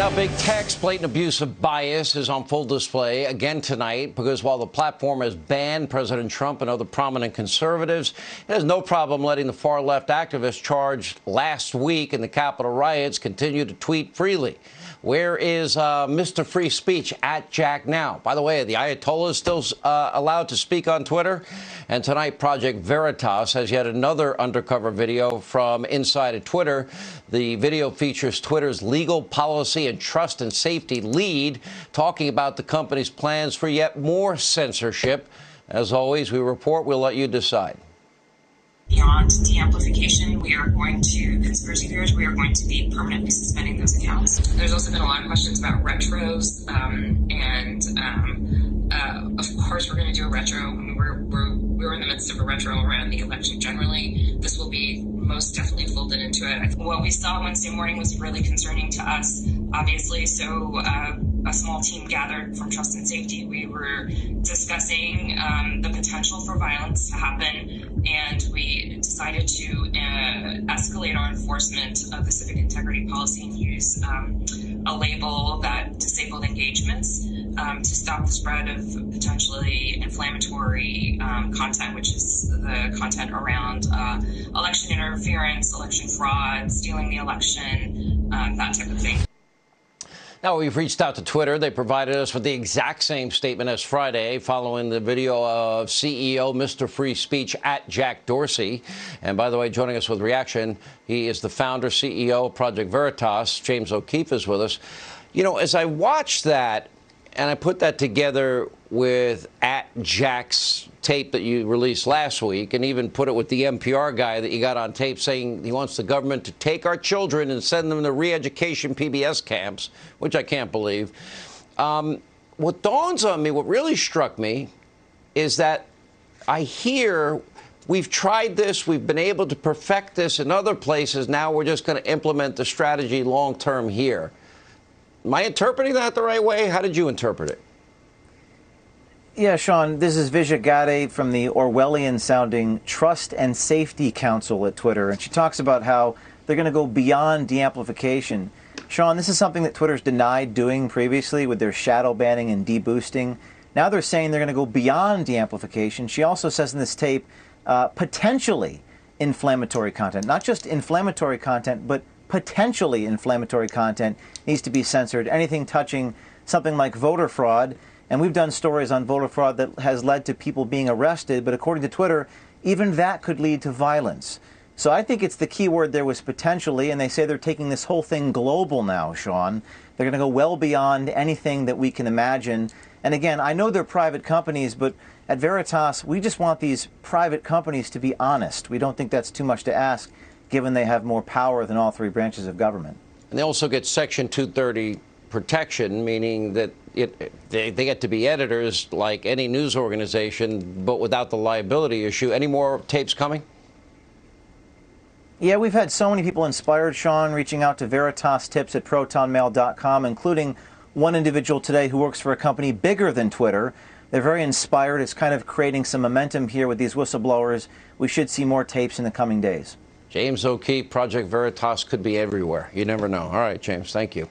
Now, big tech's blatant abuse of bias is on full display again tonight because while the platform has banned President Trump and other prominent conservatives, it has no problem letting the far-left activists charged last week in the Capitol riots continue to tweet freely. Where is Mr. Free Speech at Jack now? By the way, the Ayatollah is still allowed to speak on Twitter. And tonight, Project Veritas has yet another undercover video from inside of Twitter. The video features Twitter's legal policy and trust and safety lead talking about the company's plans for yet more censorship. As always, we report. We'll let you decide. Beyond de-amplification, conspiracy theories, we are going to be permanently suspending those accounts. There's also been a lot of questions about retros, of course we're going to do a retro. I mean, we're in the midst of a retro around the election generally. This will be most definitely folded into it. What we saw Wednesday morning was really concerning to us, obviously, so a small team gathered from Trust and Safety. We were discussing the potential for violence to happen, and we decided to escalate our enforcement of the civic integrity policy and use a label that disabled engagements to stop the spread of potentially inflammatory content, which is the content around election interference, election fraud, stealing the election, that type of thing. Now, we've reached out to Twitter. They provided us with the exact same statement as Friday following the video of CEO Mr. Free Speech at Jack Dorsey. And by the way, joining us with reaction, he is the founder, CEO of Project Veritas. James O'Keefe is with us. You know, as I watched that and I put that together with at Jack's tape that you released last week, and even put it with the NPR guy that you got on tape saying he wants the government to take our children and send them to re-education PBS camps, which I can't believe. What dawns on me, what really struck me, is that I hear we've tried this, we've been able to perfect this in other places, now we're just going to implement the strategy long-term here. Am I interpreting that the right way? How did you interpret it? Yeah, Sean, this is Vijay Gadde from the Orwellian-sounding Trust and Safety Council at Twitter, and she talks about how they're going to go beyond de-amplification. Sean, this is something that Twitter's denied doing previously with their shadow banning and deboosting. Now they're saying they're going to go beyond de-amplification. She also says in this tape, potentially inflammatory content, not just inflammatory content, but potentially inflammatory content needs to be censored. Anything touching something like voter fraud. And we've done stories on voter fraud that has led to people being arrested. But according to Twitter, even that could lead to violence. So I think it's the key word there was potentially. And they say they're taking this whole thing global now, Sean. They're going to go well beyond anything that we can imagine. And again, I know they're private companies, but at Veritas, we just want these private companies to be honest. We don't think that's too much to ask, given they have more power than all three branches of government. And they also get Section 230 protection, meaning that they get to be editors like any news organization, but without the liability issue. Any more tapes coming? Yeah, we've had so many people inspired, Sean, reaching out to Veritas tips at protonmail.com, including one individual today who works for a company bigger than Twitter. They're very inspired. It's kind of creating some momentum here with these whistleblowers. We should see more tapes in the coming days. James O'Keefe, Project Veritas could be everywhere. You never know. All right, James, thank you.